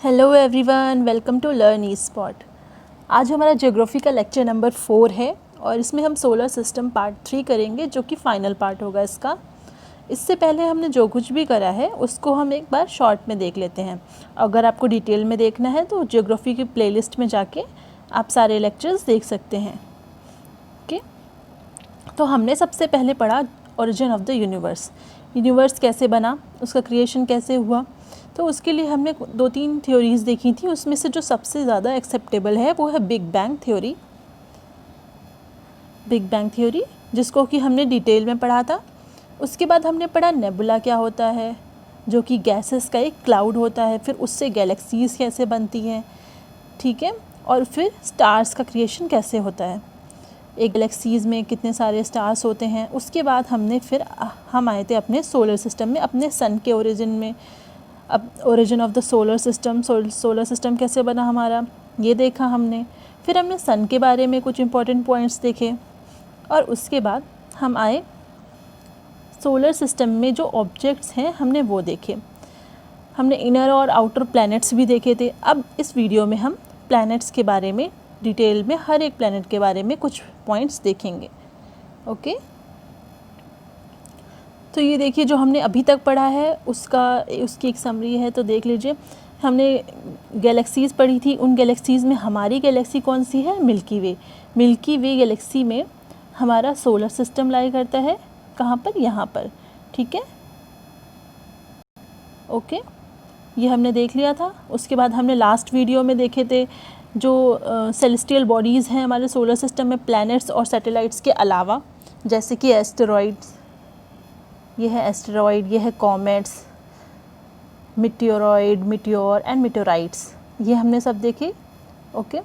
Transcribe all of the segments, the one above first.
Hello everyone, welcome to learn e spot. आज हमारा geography का लेक्चर नंबर 4 है और इसमें हम सोलर सिस्टम पार्ट 3 करेंगे, जो कि फाइनल पार्ट होगा इसका। इससे पहले हमने जो कुछ भी करा है उसको हम एक बार शॉर्ट में देख लेते हैं। अगर आपको डिटेल में देखना है तो ज्योग्राफी की प्लेलिस्ट में जाके आप सारे लेक्चर्स देख सकते हैं। ओके, तो हमने सबसे पहले पढ़ा origin of the universe. Universe कैसे बना, उसका क्रिएशन कैसे हुआ। तो उसके लिए हमने 2-3 थ्योरीज़ देखी थी। उसमें से जो सबसे ज़्यादा एक्सेप्टेबल है वो है big bang theory. Big bang theory जिसको कि हमने डिटेल में पढ़ा था। उसके बाद हमने पढ़ा नेबुला क्या होता है, जो कि गैसेस का एक क्लाउड होता है। फिर उससे गैलेक्सीज़ कैसे बनती हैं, ठीक है। और फिर स्टार्स का क्रिएशन कैसे होता है, एक गैलेक्सीज़ में कितने सारे स्टार्स होते हैं। उसके बाद हम आए थे अपने सोलर सिस्टम में, अपने सन के ओरिजिन में। अब origin of the solar system कैसे बना हमारा, ये देखा हमने। फिर हमने सन के बारे में कुछ इंपॉर्टेंट पॉइंट्स देखे और उसके बाद हम आए सोलर सिस्टम में जो ऑब्जेक्ट्स हैं हमने वो देखे। हमने इनर और आउटर प्लैनेट्स भी देखे थे। अब इस वीडियो में हम प्लैनेट्स के बारे में डिटेल में, हर एक प्लैनेट के बारे में कुछ पॉइंट्स देखेंगे। ओके, तो ये देखिए जो हमने अभी तक पढ़ा है उसकी एक समरी है, तो देख लीजिए। हमने गैलेक्सीज़ पढ़ी थी। उन गैलेक्सीज़ में हमारी गैलेक्सी कौन सी है, मिल्की वे। मिल्की वे गैलेक्सी में हमारा सोलर सिस्टम लाई करता है। कहाँ पर, यहाँ पर, ठीक है। ओके, ये हमने देख लिया था। उसके बाद हमने लास्ट वीडियो में देखे थे जो सेलेस्टियल बॉडीज़ हैं हमारे सोलर सिस्टम में, प्लैनेट्स और सैटेलाइट्स के अलावा, जैसे कि एस्टेरॉइड्स, ये है एस्टेरॉइड, ये है कॉमेट्स, मिट्योर एंड मिट्योराइट्स, ये हमने सब देखे। ओके,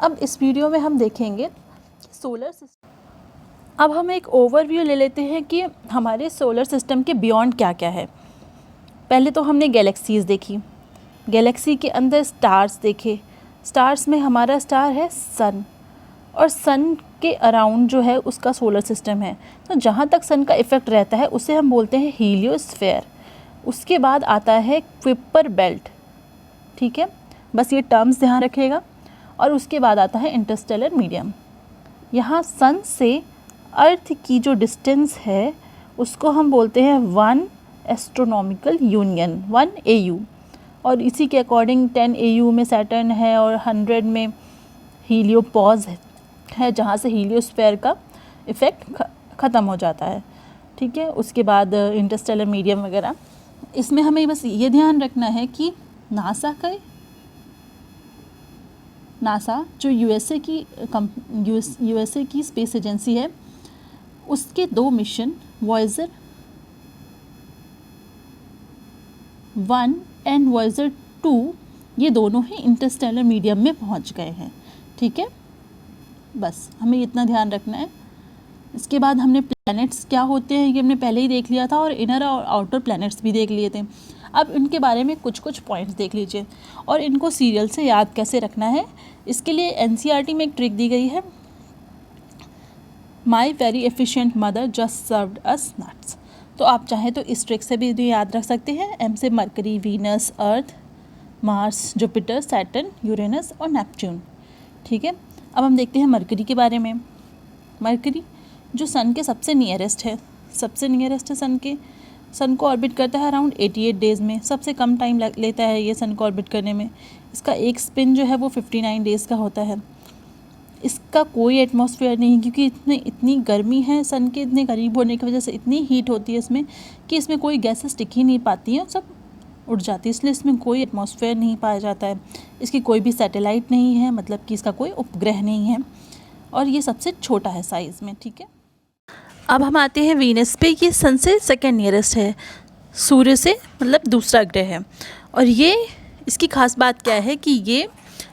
अब इस वीडियो में हम देखेंगे कि सोलर सिस्टम। अब हम एक ओवरव्यू ले लेते हैं कि हमारे सोलर सिस्टम के बियॉन्ड क्या क्या है। पहले तो हमने गैलेक्सीज़ देखी, गैलेक्सी के अंदर स्टार्स देखे। स्टार्स में हमारा स्टार है सन, और सन के अराउंड जो है उसका सोलर सिस्टम है। तो जहाँ तक सन का इफ़ेक्ट रहता है उसे हम बोलते हैं हीलियोस्फेयर। उसके बाद आता है क्विपर बेल्ट, ठीक है, बस ये टर्म्स ध्यान रखिएगा। और उसके बाद आता है इंटरस्टेलर मीडियम। यहाँ सन से अर्थ की जो डिस्टेंस है उसको हम बोलते हैं 1 एस्ट्रोनॉमिकल यूनियन, 1 AU। और इसी के अकॉर्डिंग 10 AU में सैटर्न है और 100 में हीलियोपॉज है, जहाँ से हीलियोस्फेयर का इफ़ेक्ट ख़त्म हो जाता है, ठीक है। उसके बाद इंटरस्टेलर मीडियम वगैरह। इसमें हमें बस ये ध्यान रखना है कि नासा जो यूएसए की स्पेस एजेंसी है, उसके 2 मिशन वॉयेजर 1 एंड वॉयेजर 2, ये दोनों ही इंटरस्टेलर मीडियम में पहुंच गए हैं, ठीक है। बस हमें इतना ध्यान रखना है। इसके बाद हमने प्लैनेट्स क्या होते हैं ये हमने पहले ही देख लिया था, और इनर और आउटर प्लैनेट्स भी देख लिए थे। अब इनके बारे में कुछ पॉइंट्स देख लीजिए और इनको सीरियल से याद कैसे रखना है। इसके लिए NCERT में एक ट्रिक दी गई है, my very efficient mother just served us nuts. तो आप चाहें तो इस ट्रिक से भी याद रख सकते हैं। M से मरकरी, वीनस, अर्थ, मार्स, जुपिटर, सैटर्न, यूरेनस और नेपच्यून, ठीक है। अब हम देखते हैं मरकरी के बारे में। मरकरी जो सन के सबसे नियरेस्ट है सन को ऑर्बिट करता है अराउंड 88 डेज़ में। सबसे कम टाइम लेता है ये सन को ऑर्बिट करने में। इसका एक स्पिन जो है वो 59 डेज़ का होता है। इसका कोई एटमॉस्फेयर नहीं, क्योंकि इतनी गर्मी है सन के इतने करीब होने की वजह से, इतनी हीट होती है इसमें कि इसमें कोई गैसेस टिक ही नहीं पाती हैं, सब उड़ जाती है। इसलिए इसमें कोई एटमॉस्फेयर नहीं पाया जाता है। इसकी कोई भी सैटेलाइट नहीं है, मतलब कि इसका कोई उपग्रह नहीं है, और ये सबसे छोटा है साइज़ में, ठीक है। अब हम आते हैं वीनस पे। ये सन से सेकेंड नियरेस्ट है, सूर्य से मतलब दूसरा ग्रह है। और ये इसकी खास बात क्या है कि ये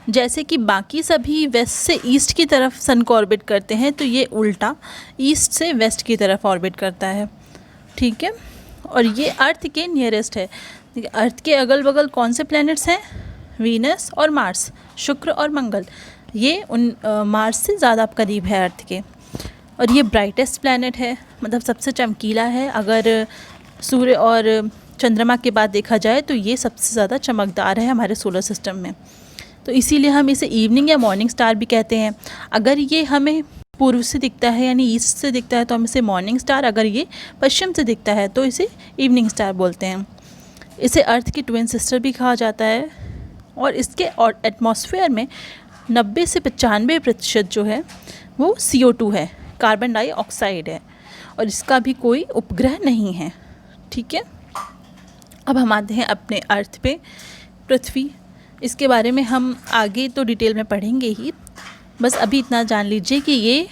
जैसे कि बाकी सभी वेस्ट से ईस्ट की तरफ सन को ऑर्बिट करते हैं, तो ये उल्टा ईस्ट से वेस्ट की तरफ ऑर्बिट करता है, ठीक है। और ये अर्थ के नियरेस्ट है। अर्थ के अगल बगल कौन से प्लैनेट्स हैं, वीनस और मार्स, शुक्र और मंगल। ये मार्स से ज़्यादा करीब है अर्थ के। और ये ब्राइटेस्ट प्लैनेट है, मतलब सबसे चमकीला है। अगर सूर्य और चंद्रमा के बाद देखा जाए तो ये सबसे ज़्यादा चमकदार है हमारे सोलर सिस्टम में। तो इसीलिए हम इसे इवनिंग या मॉर्निंग स्टार भी कहते हैं। अगर ये हमें पूर्व से दिखता है यानी ईस्ट से दिखता है तो हम इसे मॉर्निंग स्टार, अगर ये पश्चिम से दिखता है तो इसे इवनिंग स्टार बोलते हैं। इसे अर्थ की ट्विन सिस्टर भी कहा जाता है और इसके और एटमॉस्फेयर में 90 से 95% जो है वो CO2 है, कार्बन डाइऑक्साइड है, और इसका भी कोई उपग्रह नहीं है। ठीक है, अब हम आते हैं अपने अर्थ पे, पृथ्वी। इसके बारे में हम आगे तो डिटेल में पढ़ेंगे ही, बस अभी इतना जान लीजिए कि ये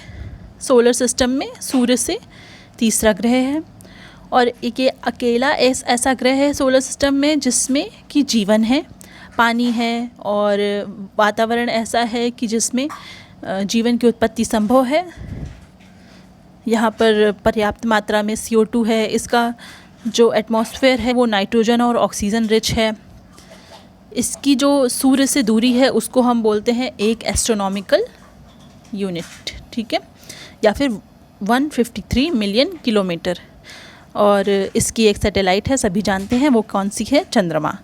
सोलर सिस्टम में सूर्य से तीसरा ग्रह है और एक ये अकेला ऐसा ग्रह है सोलर सिस्टम में जिसमें कि जीवन है, पानी है और वातावरण ऐसा है कि जिसमें जीवन की उत्पत्ति संभव है। यहाँ पर पर्याप्त मात्रा में CO2 है। इसका जो एटमॉस्फेयर है वो नाइट्रोजन और ऑक्सीजन रिच है। इसकी जो सूर्य से दूरी है उसको हम बोलते हैं एक एस्ट्रोनॉमिकल यूनिट, ठीक है, या फिर 153 मिलियन किलोमीटर। और इसकी एक सैटेलाइट है, सभी जानते हैं, वो कौन सी है? चंद्रमा,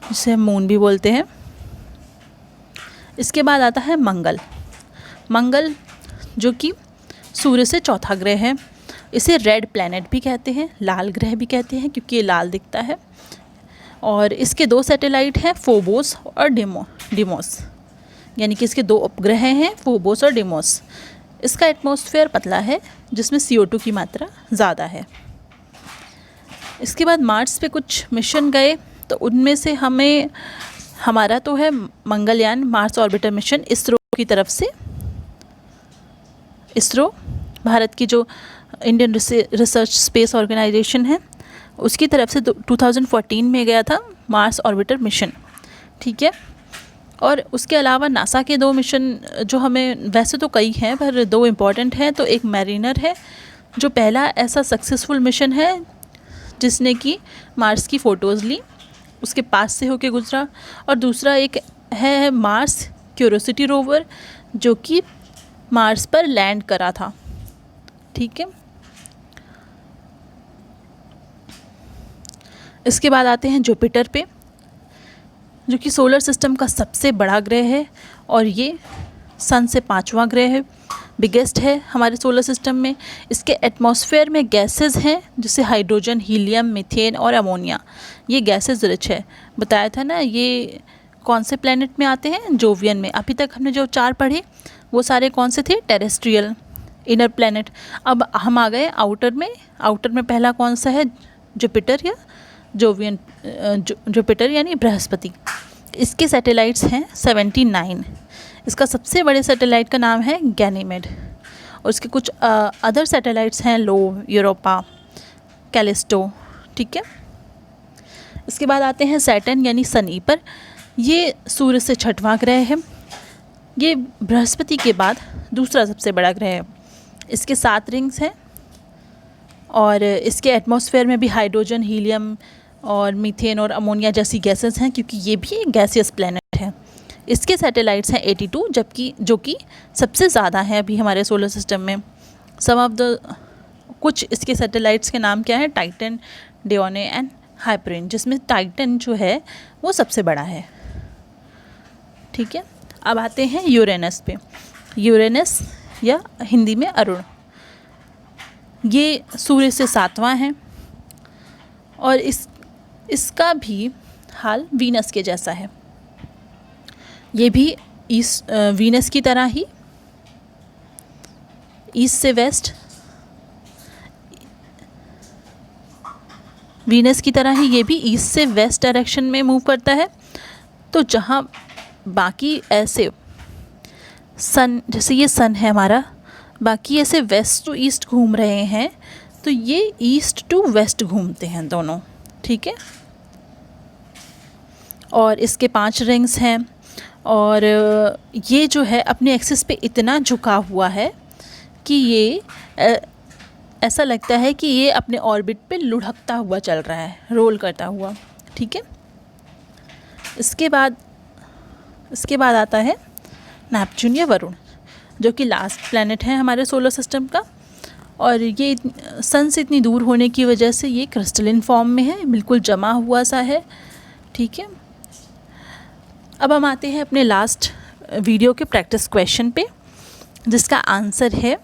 जिसे हम मून भी बोलते हैं। इसके बाद आता है मंगल। मंगल जो कि सूर्य से चौथा ग्रह है। इसे रेड प्लैनेट भी कहते हैं, लाल ग्रह भी कहते हैं क्योंकि ये लाल दिखता है। और इसके 2 सैटेलाइट हैं, फोबोस और डिमोस, यानी कि इसके 2 उपग्रह हैं, फोबोस और डिमोस। इसका एटमॉस्फेयर पतला है जिसमें CO2 की मात्रा ज़्यादा है। इसके बाद मार्स पे कुछ मिशन गए, तो उनमें से हमारा तो है Mangalyaan, Mars orbiter mission, ISRO की तरफ से। इसरो भारत की जो इंडियन रिसर्च स्पेस ऑर्गेनाइजेशन है उसकी तरफ से 2014 में गया था मार्स ऑर्बिटर मिशन, ठीक है। और उसके अलावा नासा के 2 मिशन जो हमें, वैसे तो कई हैं पर 2 इम्पॉर्टेंट हैं। तो एक मैरिनर है जो पहला ऐसा सक्सेसफुल मिशन है जिसने कि मार्स की फ़ोटोज़ ली, उसके पास से होके गुजरा। और दूसरा एक है मार्स क्यूरियोसिटी रोवर जो कि मार्स पर लैंड करा था, ठीक है। इसके बाद आते हैं जुपिटर पे, जो कि सोलर सिस्टम का सबसे बड़ा ग्रह है और ये सन से 5वां ग्रह है, बिगेस्ट है हमारे सोलर सिस्टम में। इसके एटमॉस्फेयर में गैसेस हैं जैसे हाइड्रोजन, हीलियम, मीथेन और अमोनिया। ये गैसेस रिच है, बताया था ना। ये कौन से प्लैनेट में आते हैं? जोवियन में। अभी तक हमने जो 4 पढ़े वो सारे कौन से थे? Terrestrial, inner planet. अब हम आ गए आउटर में। आउटर में पहला कौन सा है? जुपिटर या जोवियन, जुपिटर यानी बृहस्पति। इसके सैटेलाइट्स हैं 79। इसका सबसे बड़े सैटेलाइट का नाम है गैनीमेड और इसके कुछ अदर सैटेलाइट्स हैं, लो, यूरोपा, कैलिस्टो, ठीक है। इसके बाद आते हैं सैटर्न यानी शनि पर। ये सूर्य से 6वां ग्रह है। ये बृहस्पति के बाद दूसरा सबसे बड़ा ग्रह है। इसके 7 रिंग्स हैं और इसके एटमॉस्फेयर में भी हाइड्रोजन, हीलियम और मीथेन और अमोनिया जैसी गैसेस हैं क्योंकि ये भी एक गैसियस प्लैनेट है। इसके सैटेलाइट्स हैं 82, जबकि जो कि सबसे ज़्यादा है अभी हमारे सोलर सिस्टम में। कुछ इसके सैटेलाइट्स के नाम क्या है? टाइटन, डियोने एंड हाइपरिन, जिसमें टाइटन जो है वो सबसे बड़ा है, ठीक है। अब आते हैं यूरेनस पे। यूरेनस या हिंदी में अरुण, ये सूर्य से 7वां है और इसका भी हाल वीनस के जैसा है। ये भी वीनस की तरह ही ईस्ट से वेस्ट, वीनस की तरह ही ये भी ईस्ट से वेस्ट डायरेक्शन में मूव करता है। तो जहाँ बाकी ऐसे सन, जैसे ये सन है हमारा, बाकी ऐसे वेस्ट टू ईस्ट घूम रहे हैं, तो ये ईस्ट टू वेस्ट घूमते हैं दोनों, ठीक है। और इसके 5 रिंग्स हैं और ये जो है अपने एक्सिस पे इतना झुका हुआ है कि ये ऐसा लगता है कि ये अपने ऑर्बिट पे लुढ़कता हुआ चल रहा है, रोल करता हुआ, ठीक है। इसके बाद आता है नेपच्यून या वरुण, जो कि लास्ट प्लैनेट है हमारे सोलर सिस्टम का और ये सन से इतनी दूर होने की वजह से ये क्रिस्टलिन फॉर्म में है, बिल्कुल जमा हुआ सा है। ठीक है, अब हम आते हैं अपने लास्ट वीडियो के प्रैक्टिस क्वेश्चन पे, जिसका आंसर है,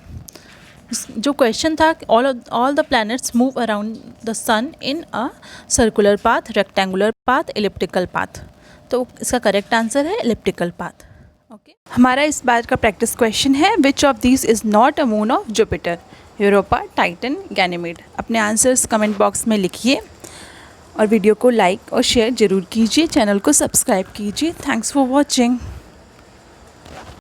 जो क्वेश्चन था, all the planets move around the sun in a circular path, rectangular path, elliptical path. तो इसका करेक्ट आंसर है एलिप्टिकल पाथ। ओके, हमारा इस बार का प्रैक्टिस क्वेश्चन है, which of these is not a moon of Jupiter, Europa, Titan, Ganymede. अपने answers comment box में लिखिए और वीडियो को लाइक और शेयर ज़रूर कीजिए, चैनल को सब्सक्राइब कीजिए। Thanks for watching.